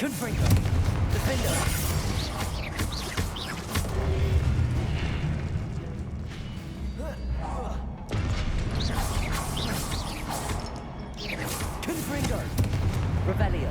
Confringo. Defender. Confringo. Revelio.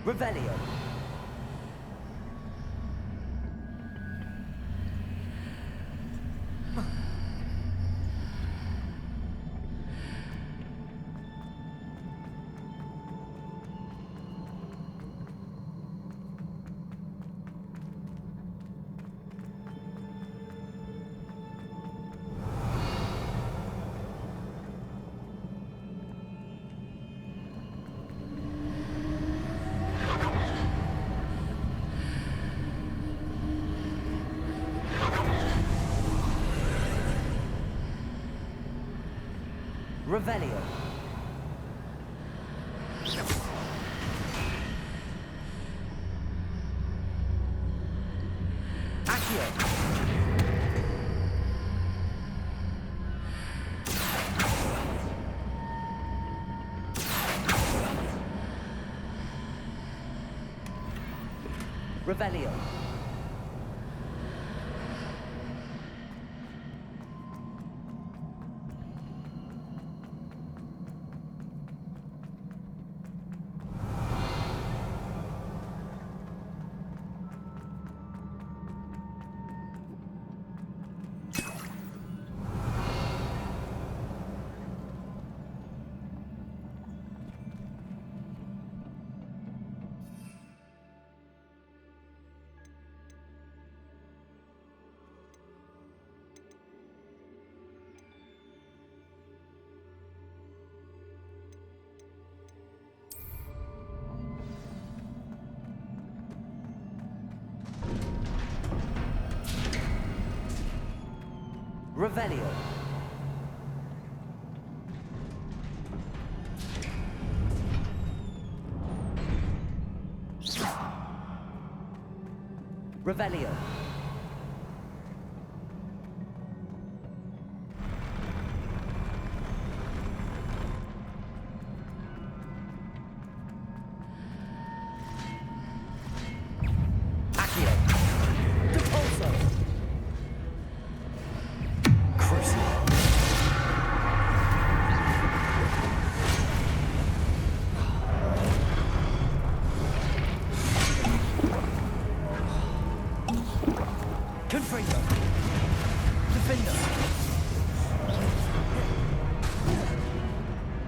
Revelio. Revelio. Accio. Revelio. Revelio. Revelio.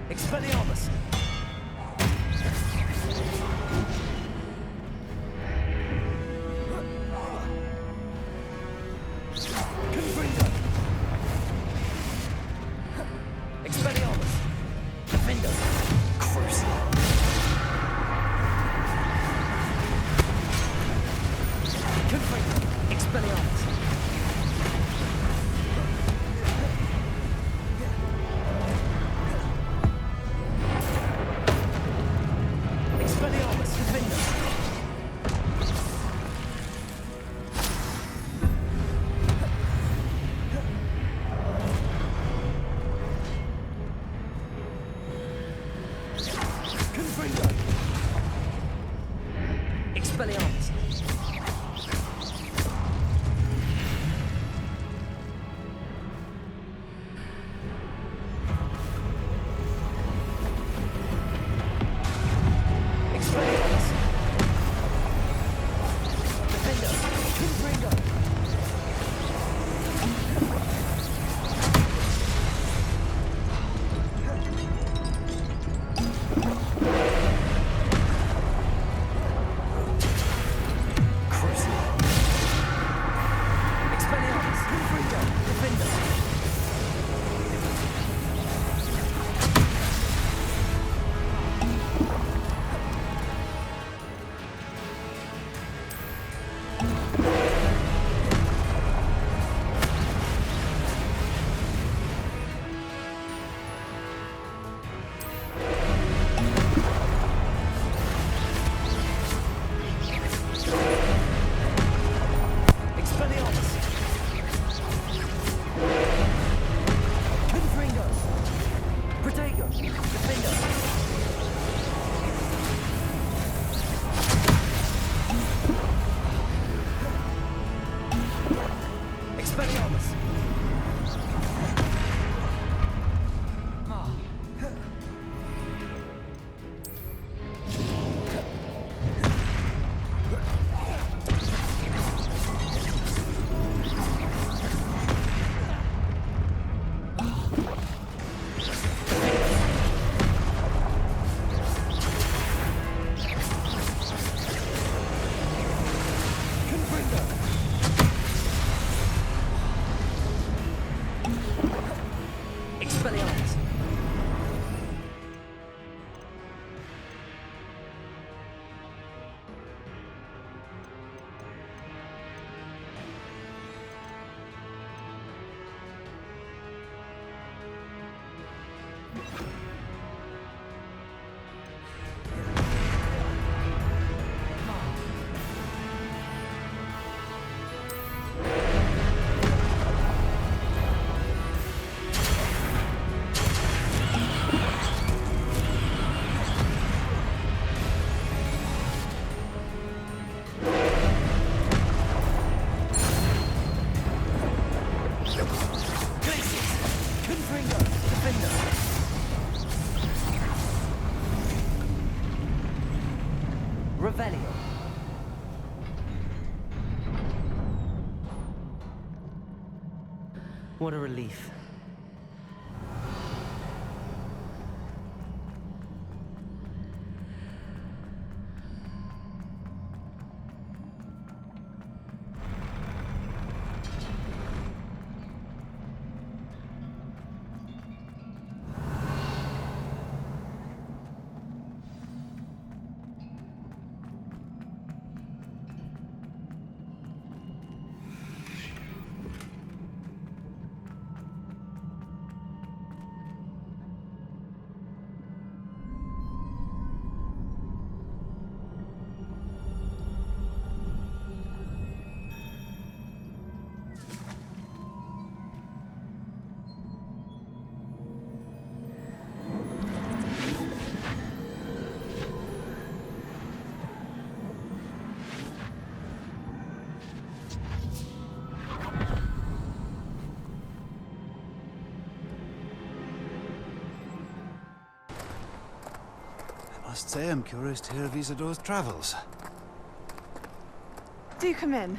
Expelliarmus! Confringo! Expelliarmus! Defender! Crucial! Confringo! Expelliarmus! Expelliarmus! Defender! Confringo! Expelliarmus! Expelliarmus! Defender! Confringo! Revelio. What a relief. I must say I'm curious to hear of Isadora's travels. Do come in.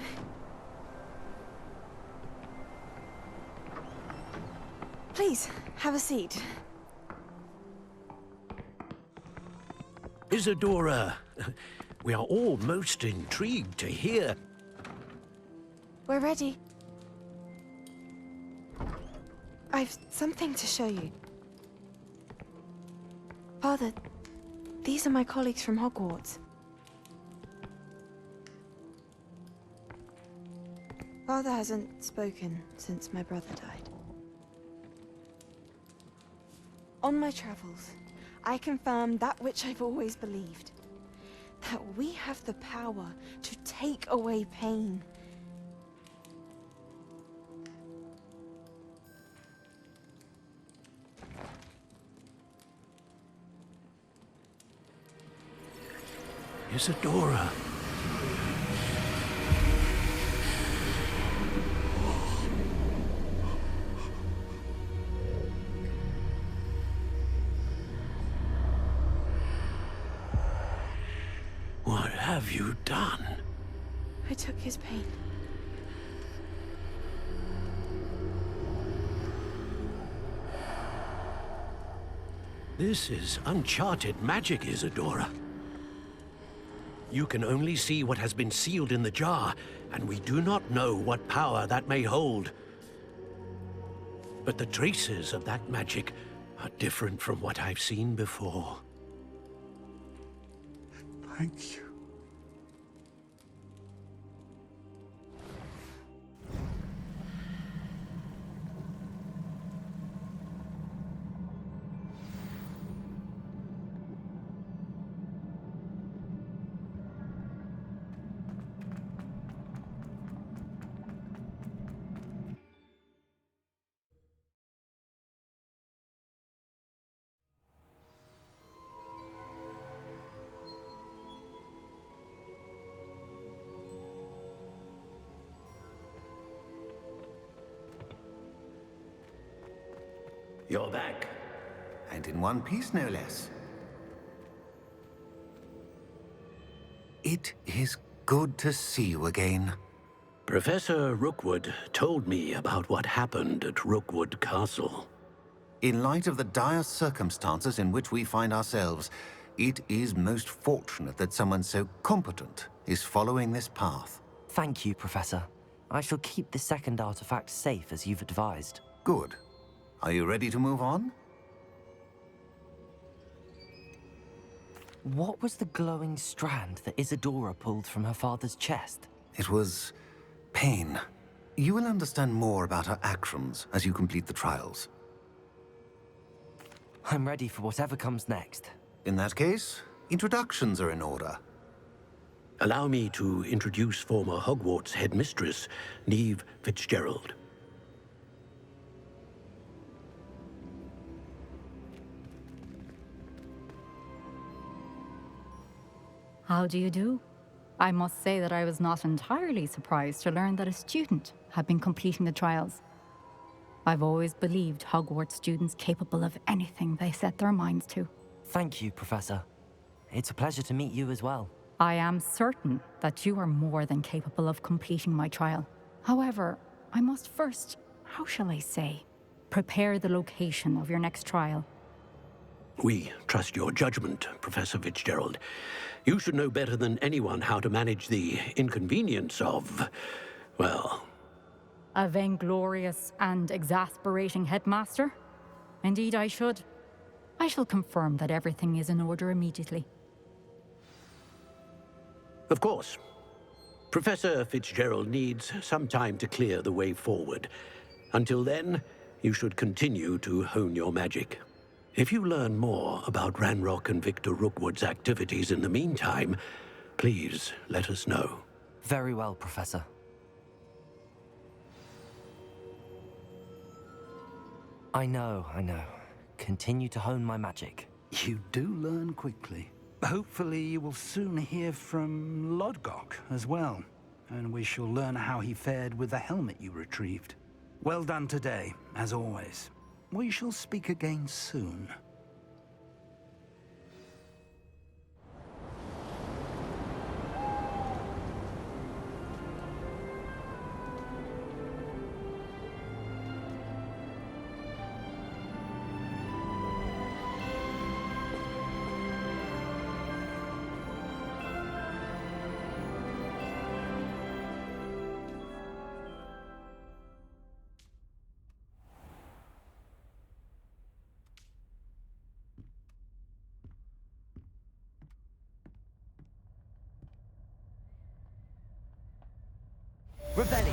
Please, have a seat. Isadora, we are all most intrigued to hear. We're ready. I've something to show you. Father, these are my colleagues from Hogwarts. Father hasn't spoken since my brother died. On my travels, I confirmed that which I've always believed. That we have the power to take away pain. Isadora. What have you done? I took his pain. This is uncharted magic, Isadora. You can only see what has been sealed in the jar, and we do not know what power that may hold. But the traces of that magic are different from what I've seen before. Thank you. You're back. And in one piece, no less. It is good to see you again. Professor Rookwood told me about what happened at Rookwood Castle. In light of the dire circumstances in which we find ourselves, it is most fortunate that someone so competent is following this path. Thank you, Professor. I shall keep the second artifact safe as you've advised. Good. Are you ready to move on? What was the glowing strand that Isadora pulled from her father's chest? It was pain. You will understand more about her actions as you complete the trials. I'm ready for whatever comes next. In that case, introductions are in order. Allow me to introduce former Hogwarts headmistress, Neve Fitzgerald. How do you do? I must say that I was not entirely surprised to learn that a student had been completing the trials. I've always believed Hogwarts students capable of anything they set their minds to. Thank you, Professor. It's a pleasure to meet you as well. I am certain that you are more than capable of completing my trial. However, I must first, how shall I say, prepare the location of your next trial. We trust your judgment, Professor Fitzgerald. You should know better than anyone how to manage the inconvenience of, well... A vainglorious and exasperating headmaster? Indeed I should. I shall confirm that everything is in order immediately. Of course. Professor Fitzgerald needs some time to clear the way forward. Until then, you should continue to hone your magic. If you learn more about Ranrock and Victor Rookwood's activities in the meantime, please let us know. Very well, Professor. I know. Continue to hone my magic. You do learn quickly. Hopefully you will soon hear from Lodgok as well, and we shall learn how he fared with the helmet you retrieved. Well done today, as always. We shall speak again soon. Revelio.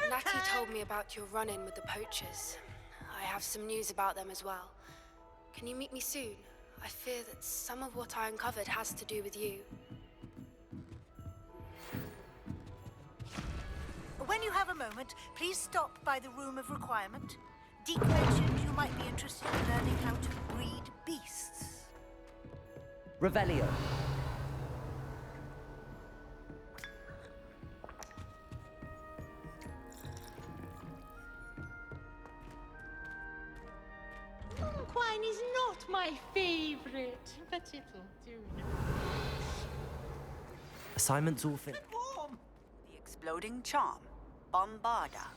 Natty told me about your run-in with the poachers. I have some news about them as well. Can you meet me soon? I fear that some of what I uncovered has to do with you. When you have a moment, please stop by the Room of Requirement. Deke mentioned you might be interested in learning how to breed beasts. Revelio. Quine is not my favorite, but it'll do. Assignments all fit. The exploding charm, Bombarda.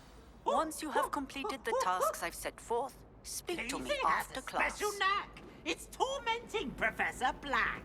Once you have completed the tasks I've set forth, speak to me after class. Special knack. It's tormenting Professor Black.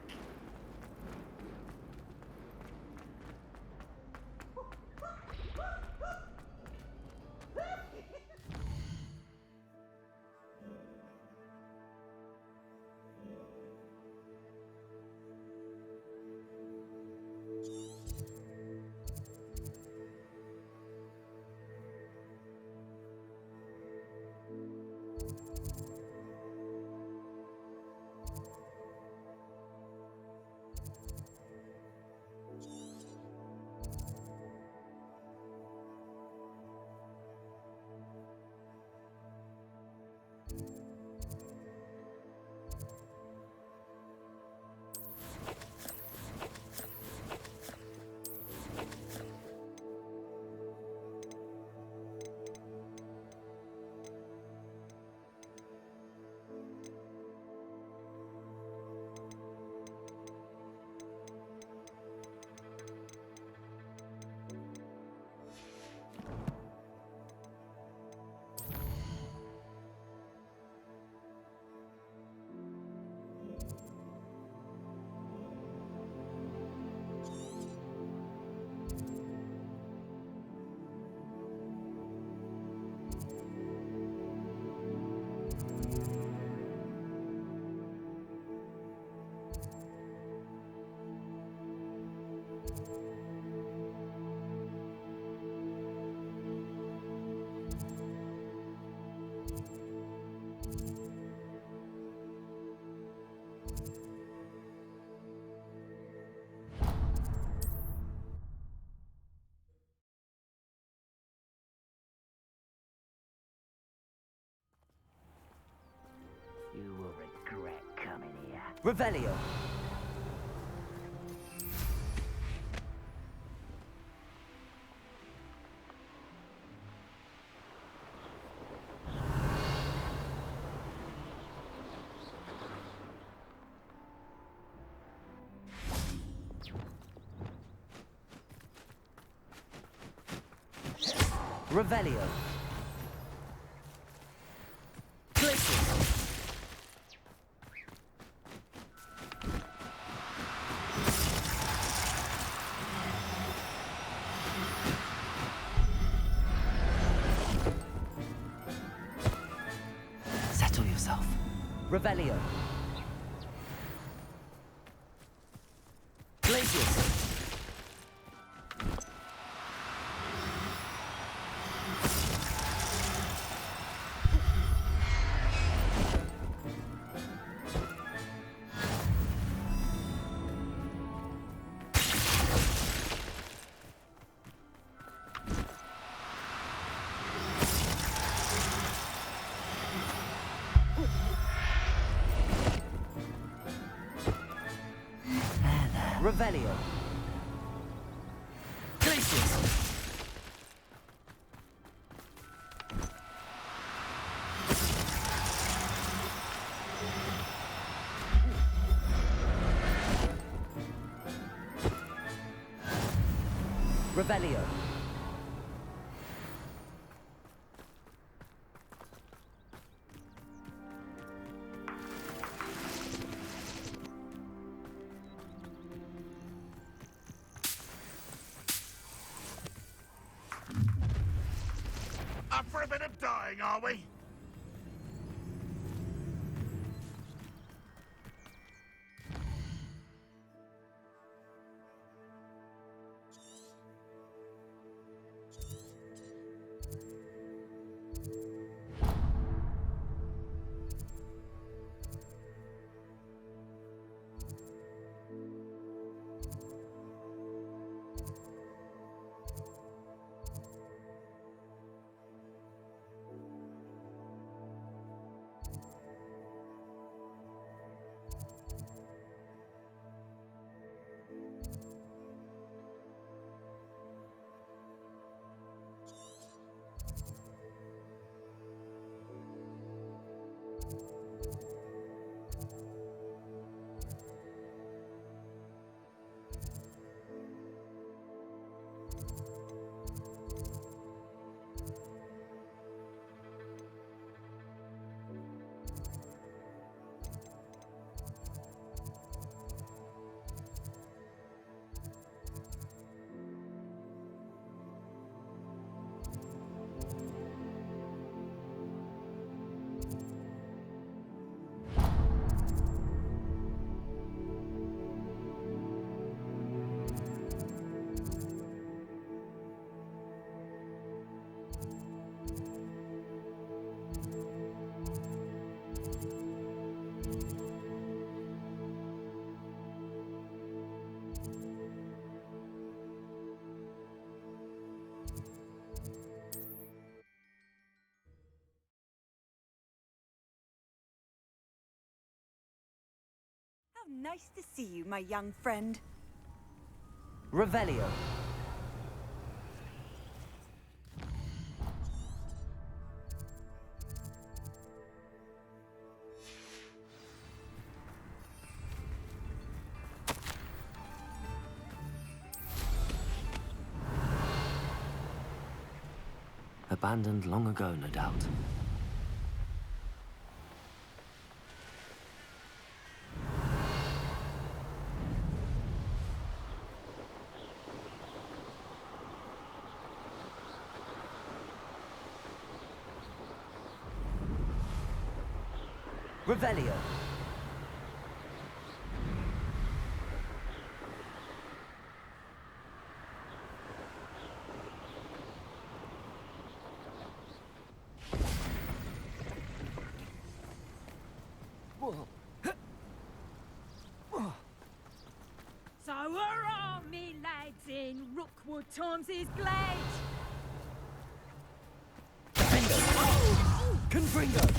Revelio. Revelio. Glitches. Settle yourself. Revelio. Glacius. Revelio. Glacius. Revelio. Up for a bit of dying, are we? How nice to see you, my young friend. Revelio. Abandoned long ago, no doubt. Revelio. So hurrah, me lads in Rookwood Tom's glade! Confringo.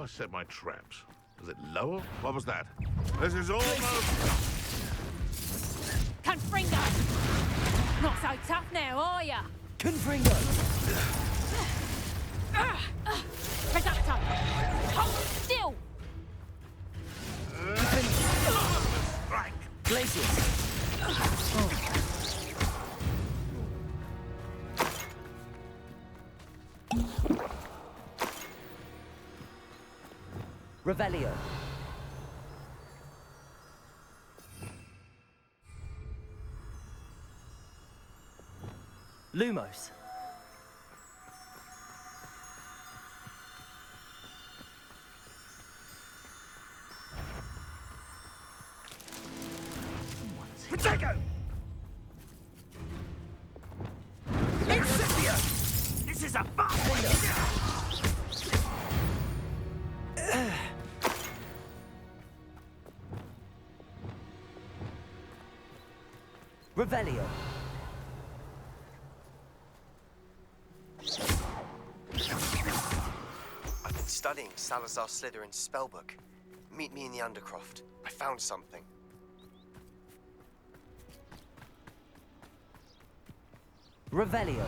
I set my traps? Was it lower? What was that? This is almost... Confringo! Not so tough now, are ya? Confringo! Reducto! Hold still! Strike! Glacius! Revelio. Lumos. Potato! Incipia! This is a Revelio. I've been studying Salazar Slytherin's spellbook. Meet me in the Undercroft. I found something. Revelio.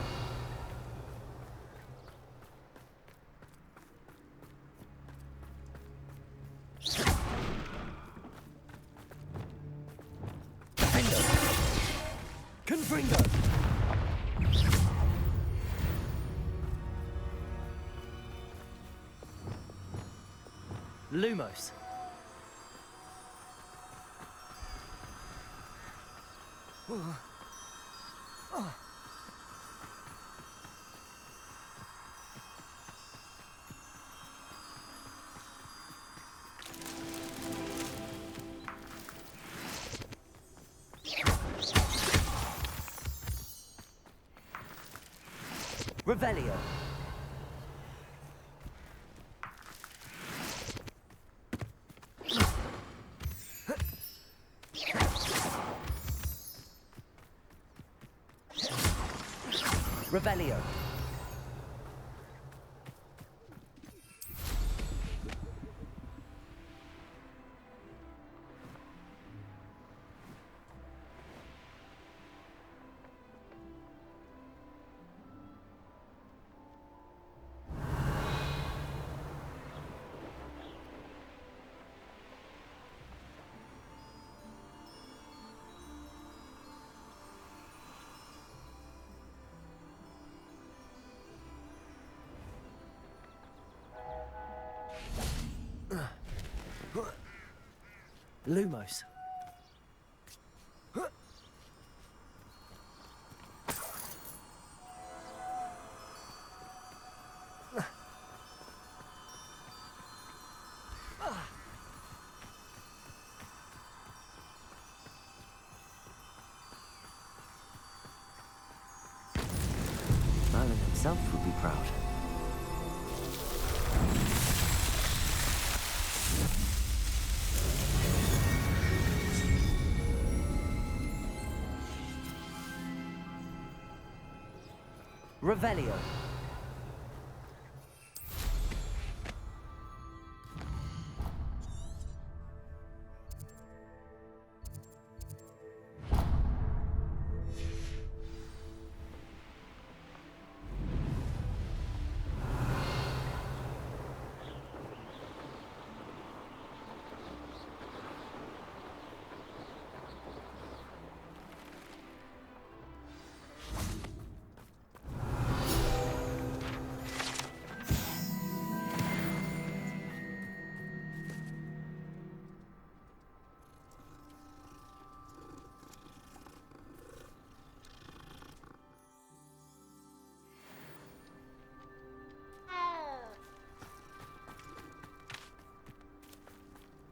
Confringo. Lumos. Revelio. Revelio. Lumos. Merlin himself would be proud. Revelio.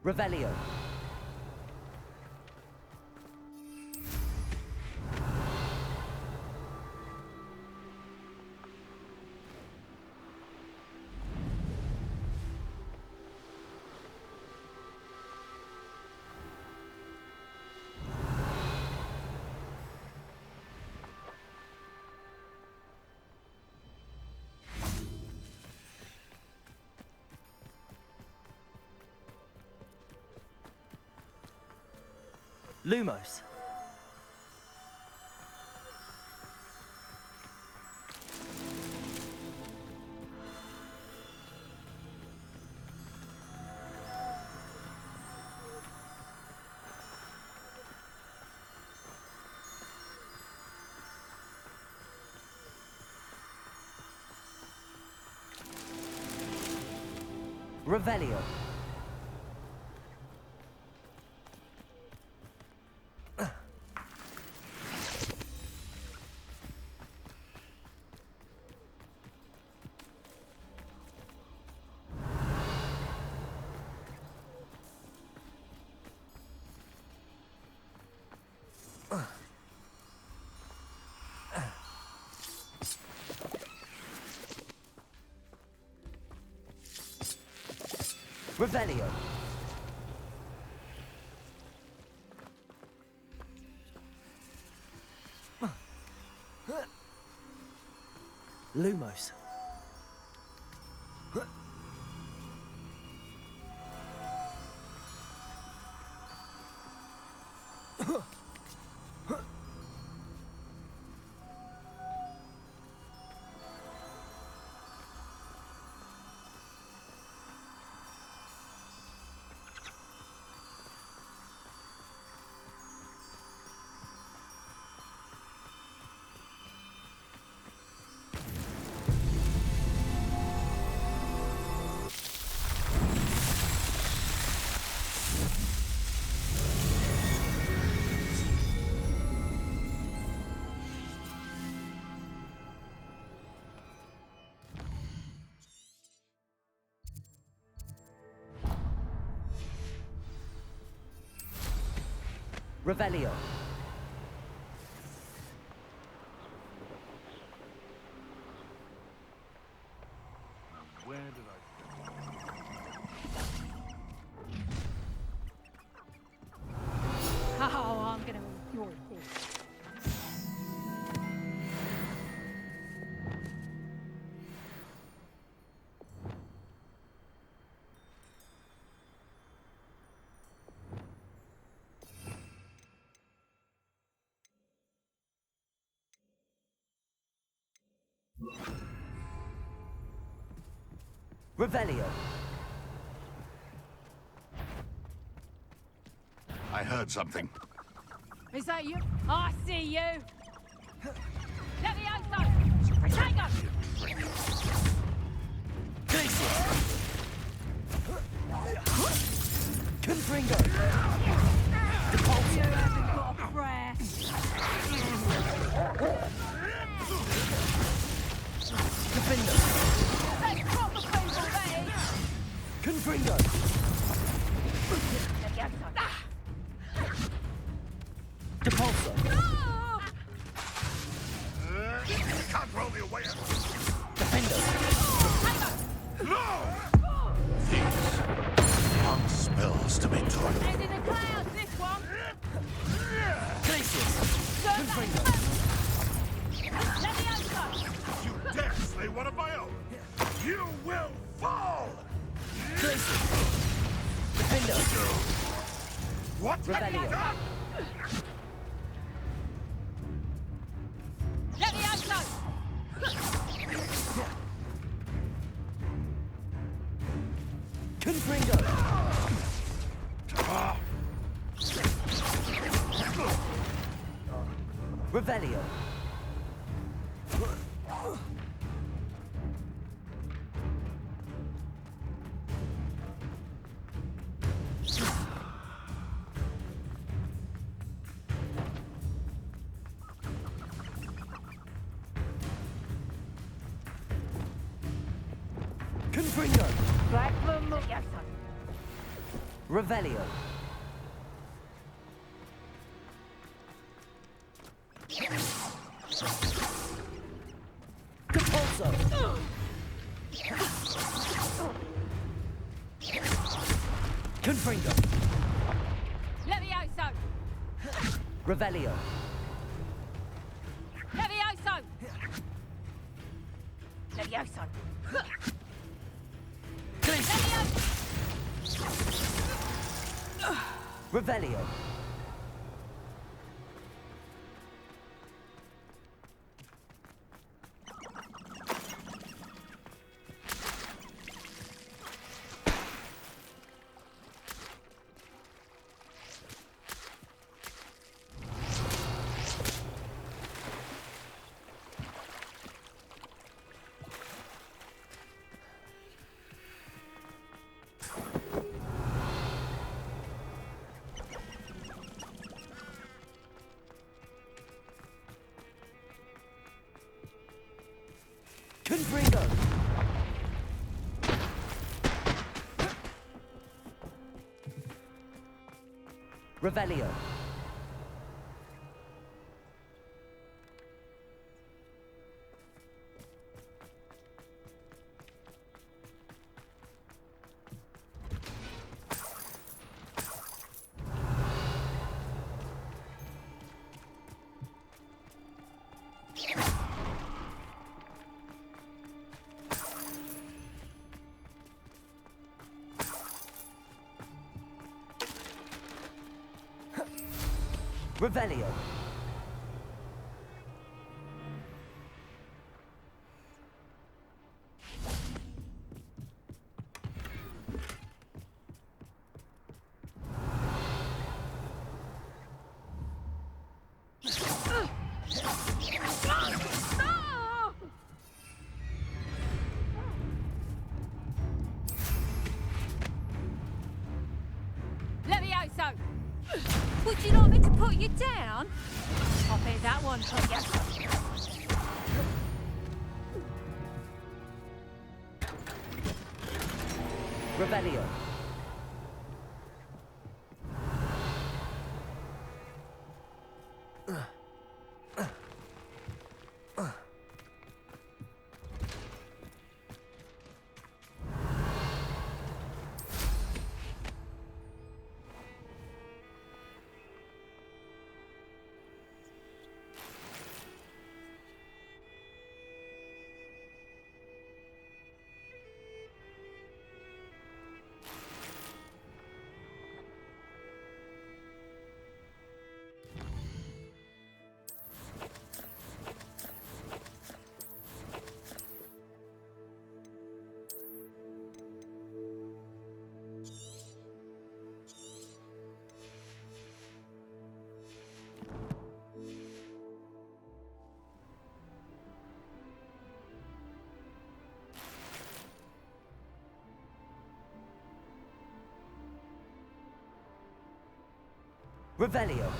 Revelio. Lumos. Revelio. Revelio. Lumos. Revelio. Where did I... Oh, I'm gonna your horse. Revelio. I heard something. Is that you? I see you. Levioso! Protego! Confringo. You haven't got a prayer. Defendo. Take proper food already. Confringo. Levioso. Depulso. You can't roll me away. Defendo. No! These aren't spells to be taught. Head in the clouds, this one. Glacius. Confringo. Levioso. You dare slay one of my own! You will fall! Glacius. Defendo. What have you Revelio. done? Levioso. Confringo. Revelio. Confringo. Revelio. Depulso. Confringo. Levioso. Revelio. Levioso. Levioso. Revelio. Confringo! Revelio. Revelio. Levioso! Would you like me to put you down? I'll bet that one put you. Revelio. Revelio.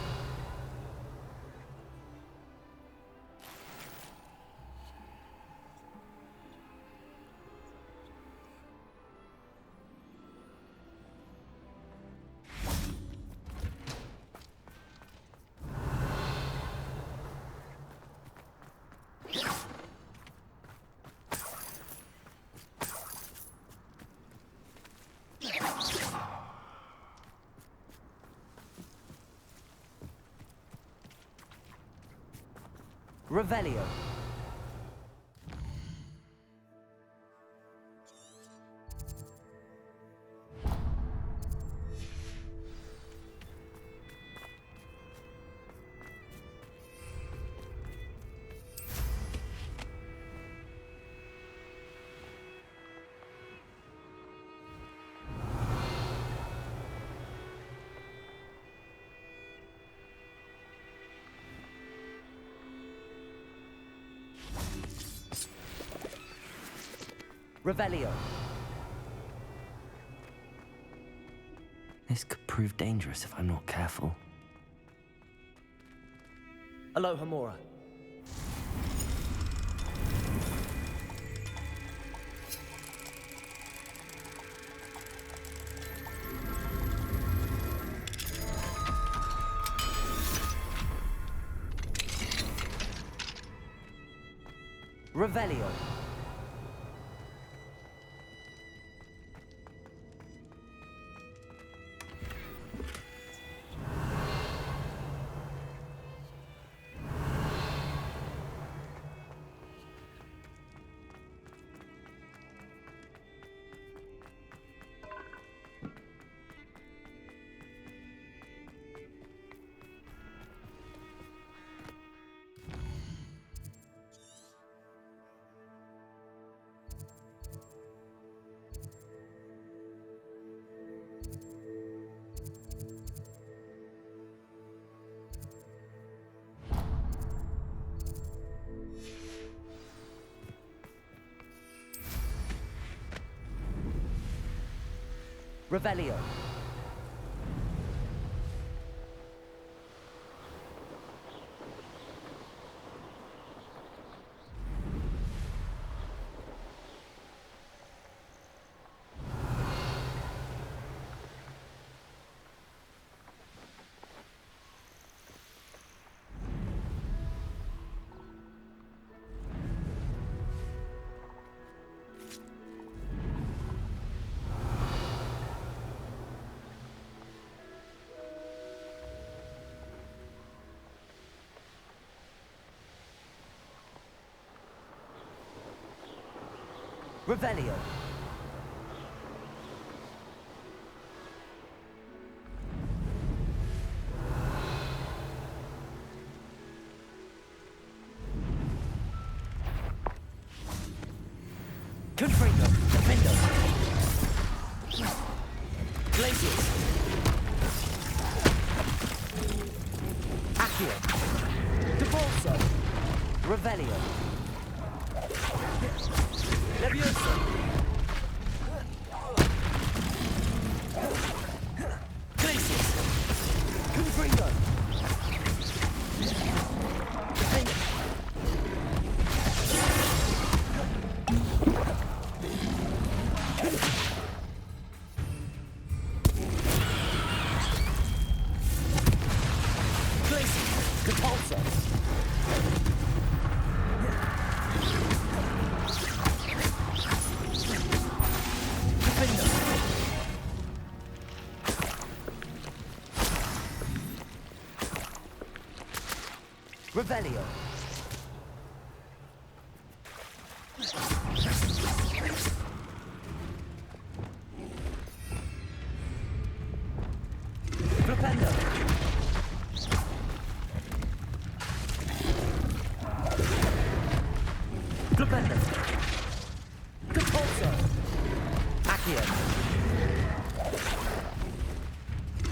Revelio. Revelio. This could prove dangerous if I'm not careful. Aloha Mora. Revelio. Revelio. Revelio. Confringo. Defendo. Glacius. Accio. Devolso. Revelio. Levioso. Glacius. Confringo. Defendo. Revelio. Flipendo. Flipendo. Compulso. Accio.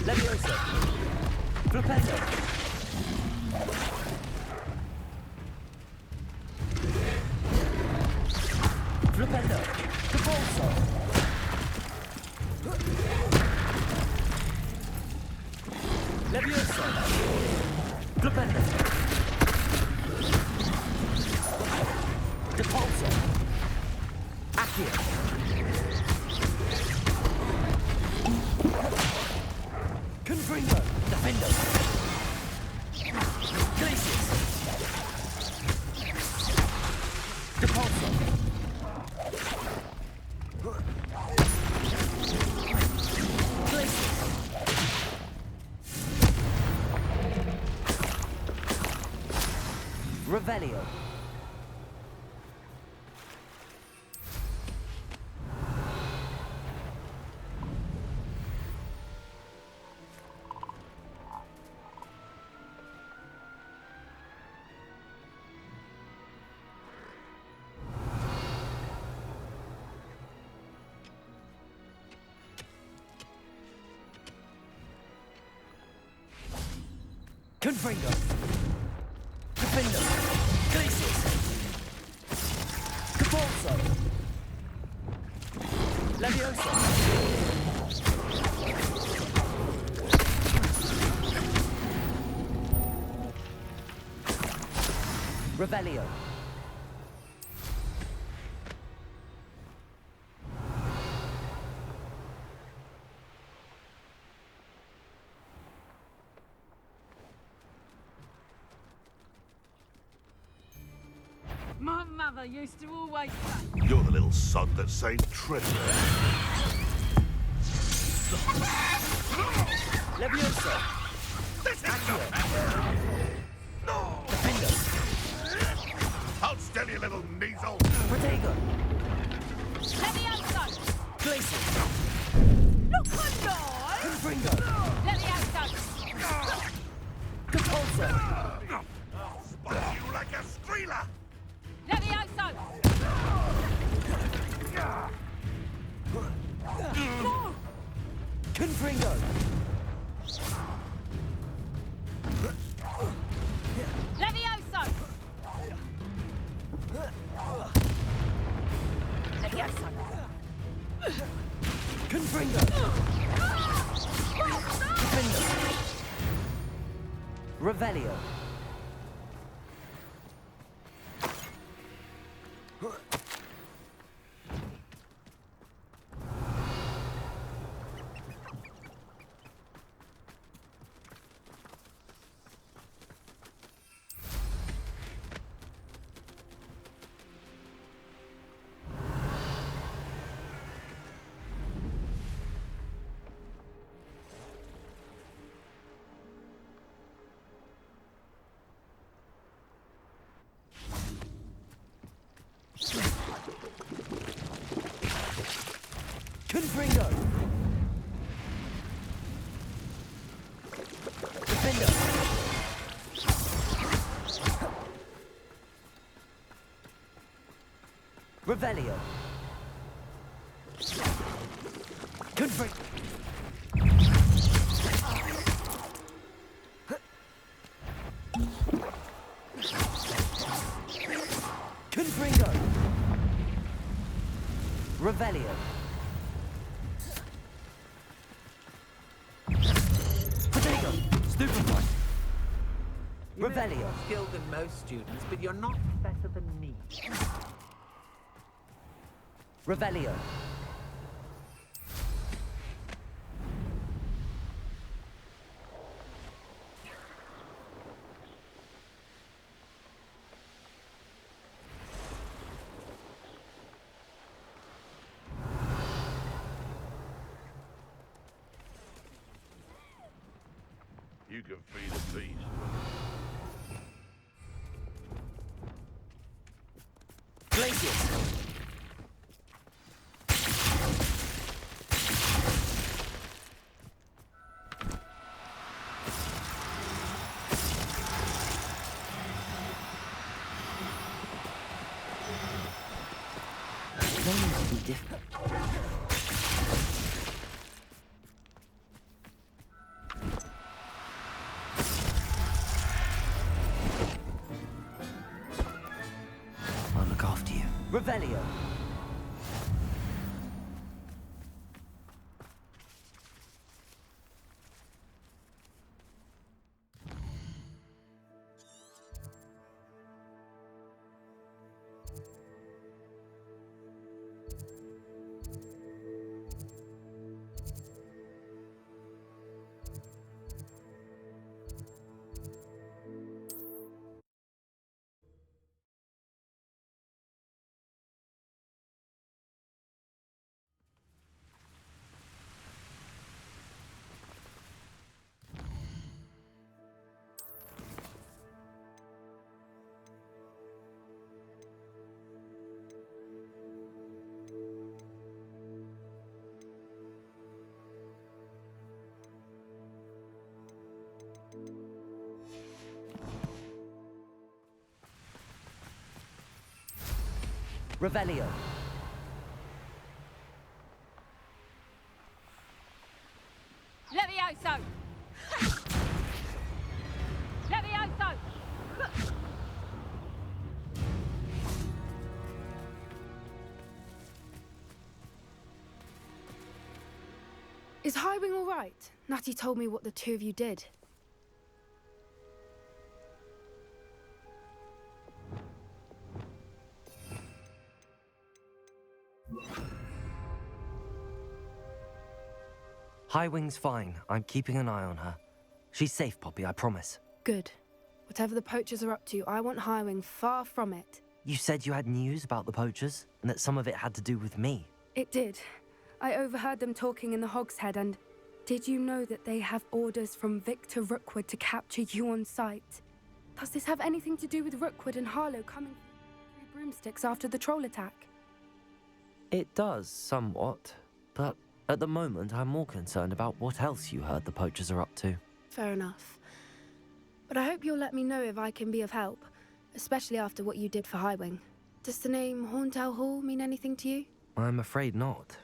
Levioso. Flipendo. Flipendo. Compulso. Levioso. Flipendo. Compulso. Accio. Confringo. Defendo. Glacius. Compulso. Glacius. Revelio. Confringo. Defendo. Glacius. Compulso. Levioso. Revelio. My mother used to always say, You're the little sod that saved Trip. Levioso. Accio. Defendo. Hold still, you little measle. Protego. Levioso! Glacius. Look alive! Confringo. Levioso! Compulso. Spot you like a streeler. Levioso! Confringo. Levioso! Levioso! Confringo. Defendo. Revelio. Confringo! Defender! Revelio! Confringo! Confringo! Revelio! Potato! Stupefy! You may be Revelio! more skilled than most students, but you're not better than me. Revelio! You can feed a beast. Glacius! No need to be different. I'll look after you. Revelio! Revelio! Levioso! Levioso! Is Highwing all right? Natty told me what the two of you did. Highwing's fine. I'm keeping an eye on her. She's safe, Poppy, I promise. Good. Whatever the poachers are up to, I want Highwing far from it. You said you had news about the poachers, and that some of it had to do with me. It did. I overheard them talking in the Hogshead, and did you know that they have orders from Victor Rookwood to capture you on sight? Does this have anything to do with Rookwood and Harlow coming through broomsticks after the troll attack? It does, somewhat. But at the moment, I'm more concerned about what else you heard the poachers are up to. Fair enough. But I hope you'll let me know if I can be of help, especially after what you did for Highwing. Does the name Horntail Hall mean anything to you? I'm afraid not.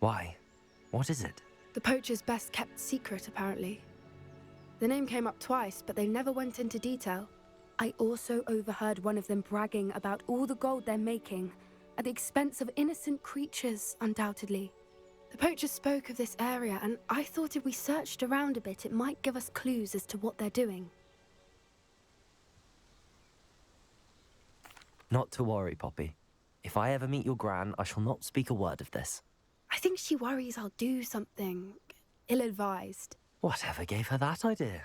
Why? What is it? The poacher's best kept secret, apparently. The name came up twice, but they never went into detail. I also overheard one of them bragging about all the gold they're making, at the expense of innocent creatures, undoubtedly. The poachers spoke of this area, and I thought if we searched around a bit, it might give us clues as to what they're doing. Not to worry, Poppy. If I ever meet your Gran, I shall not speak a word of this. I think she worries I'll do something ill-advised. Whatever gave her that idea?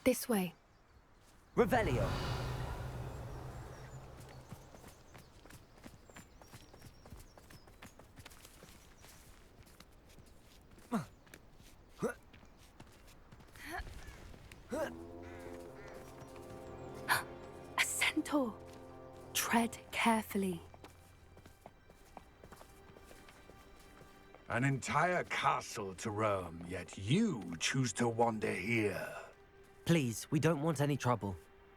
This way. Revelio! A centaur. Tread carefully. An entire castle to roam, yet you choose to wander here. Please, we don't want any trouble.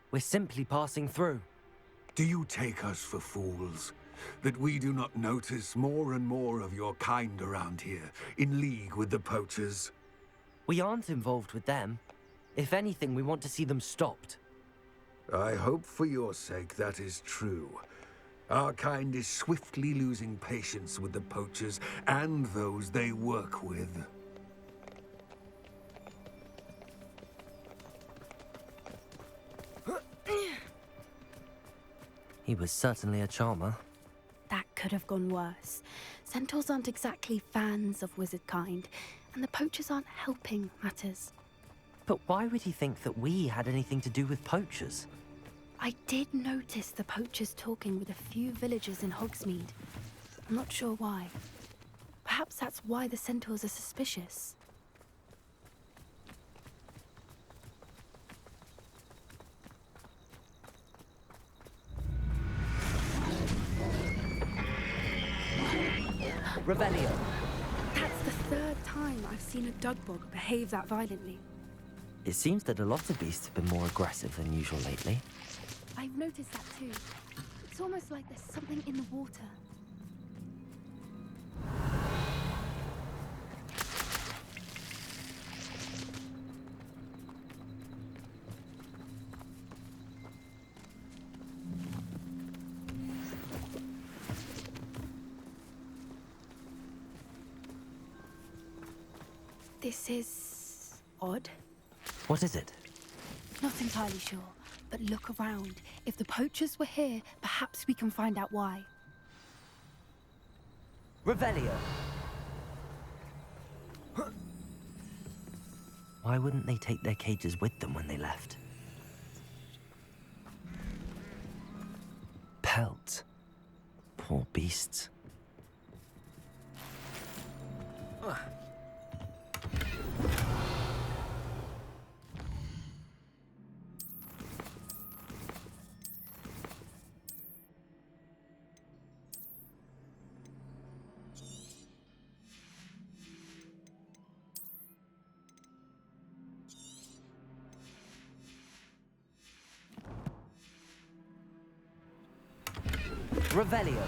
We're simply passing through. Do you take us for fools? That we do not notice more and more of your kind around here, in league with the poachers? We aren't involved with them. If anything, we want to see them stopped. I hope for your sake that is true. Our kind is swiftly losing patience with the poachers and those they work with. He was certainly a charmer. That could have gone worse. Centaurs aren't exactly fans of wizard kind, and the poachers aren't helping matters. But why would he think that we had anything to do with poachers? I did notice the poachers talking with a few villagers in Hogsmeade. I'm not sure why. Perhaps that's why the centaurs are suspicious. Revelio. That's the third time I've seen a Dugbog behave that violently. It seems that a lot of beasts have been more aggressive than usual lately. I've noticed that too. It's almost like there's something in the water. This is odd. What is it? Not entirely sure, but look around. If the poachers were here, perhaps we can find out why. Revelio. Why wouldn't they take their cages with them when they left? Pelts. Poor beasts. Revelio.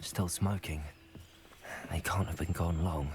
Still smoking. They can't have been gone long.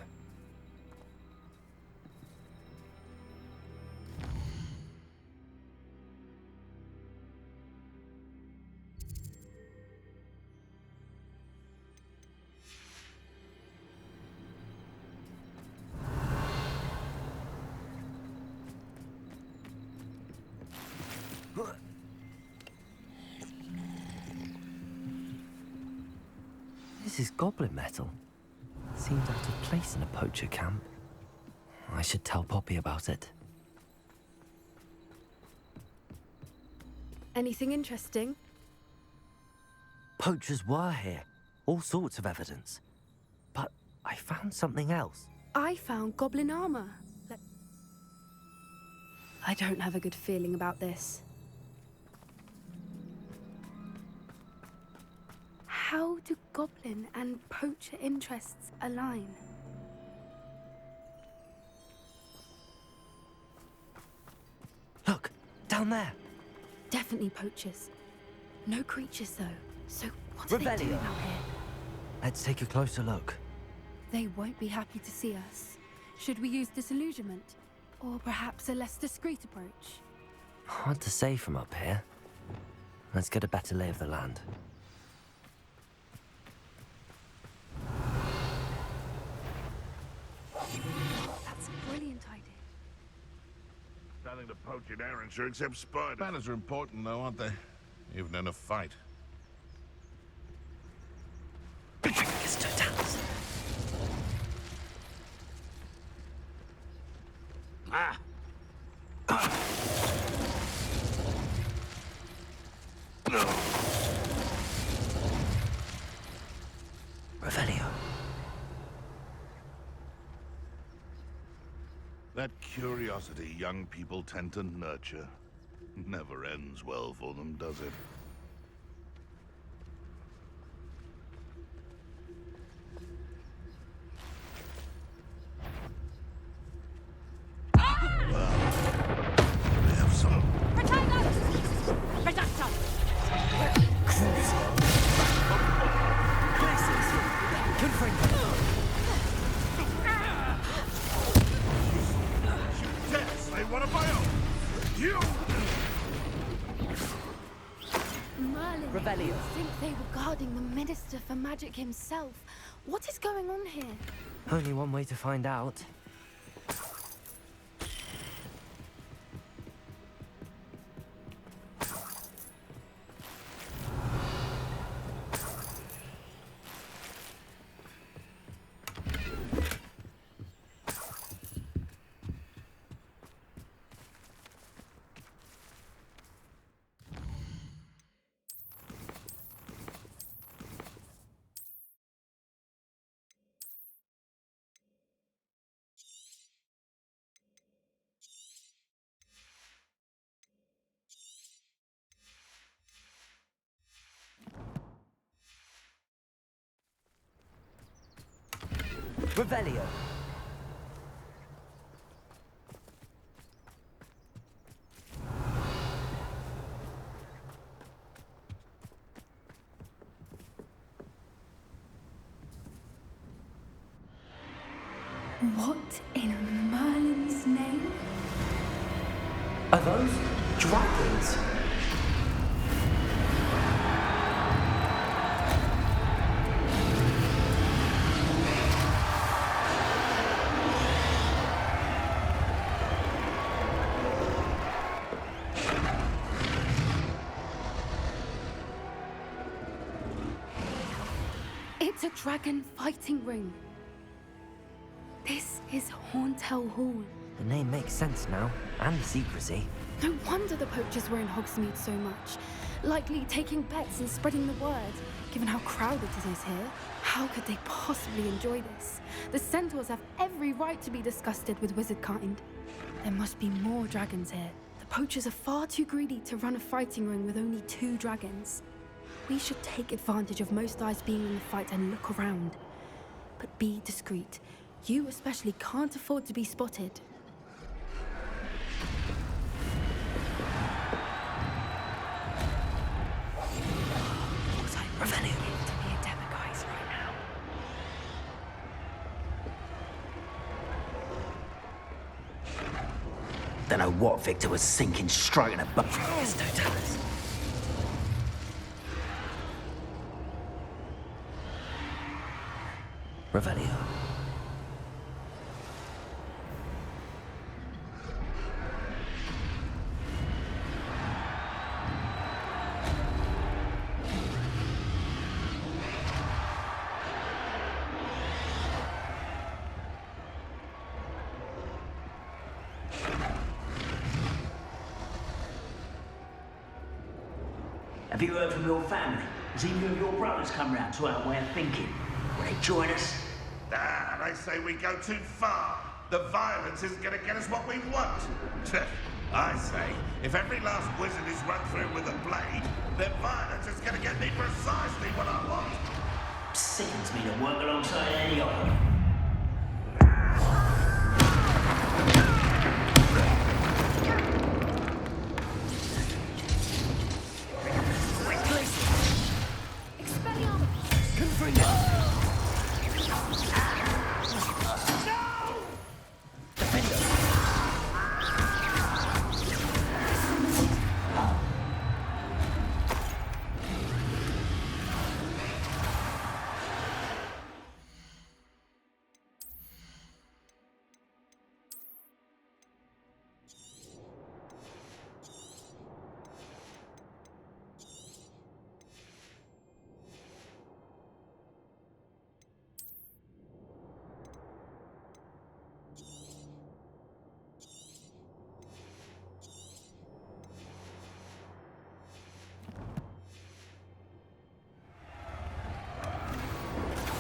This is goblin metal. Seems out of place in a poacher camp. I should tell Poppy about it. Anything interesting? Poachers were here. All sorts of evidence. But I found something else. I found goblin armor. I don't have a good feeling about this. How do goblin and poacher interests align? Look, down there. Definitely poachers. No creatures though. So what are they Revelio. doing out here? Let's take a closer look. They won't be happy to see us. Should we use disillusionment? Or perhaps a less discreet approach? Hard to say from up here. Let's get a better lay of the land. That's a brilliant idea. Nothing to poach in Arrynshire except spiders. Spiders are important, though, aren't they? Even in a fight. Ah! Revelio. That curiosity young people tend to nurture never ends well for them, does it? think they were guarding the Minister for Magic himself. What is going on here? Only one way to find out. Revelio. What in Merlin's name? Are those dragons? It's a dragon fighting ring. This is Hauntel Hall. The name makes sense now, and the secrecy. No wonder the poachers were in Hogsmeade so much. Likely taking bets and spreading the word, given how crowded it is here. How could they possibly enjoy this? The centaurs have every right to be disgusted with wizardkind. There must be more dragons here. The poachers are far too greedy to run a fighting ring with only 2 dragons. We should take advantage of most eyes being in the fight and look around. But be discreet. You especially can't afford to be spotted. Revelio. To be a demiguise right now. Don't know what Victor was sinking straight in a butt. Totalis. Revelio. Have you heard from your family? Has either of your brothers come round to our way of thinking? Will they join us? Ah, they say we go too far. The violence isn't going to get us what we want. I say, if every last wizard is run through with a blade, then violence is going to get me precisely what I want. Sickens me to work alongside any of them.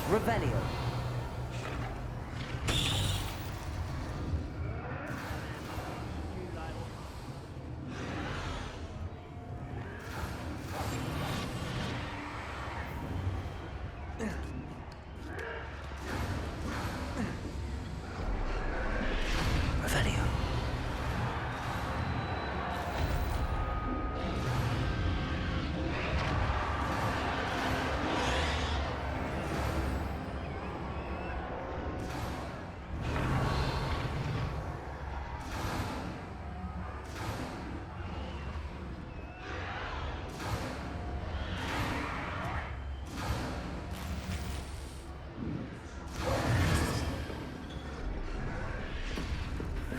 Revelio. Revelio.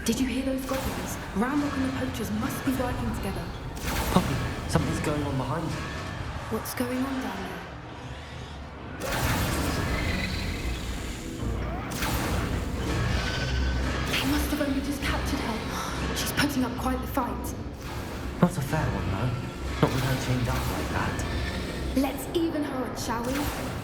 Did you hear those goblins? Ramrock and the poachers must be working together. Poppy, something's going on behind you. What's going on down there? They must have only just captured her. She's putting up quite the fight. Not a fair one, though. Not with her chained up like that. Let's even her on, shall we?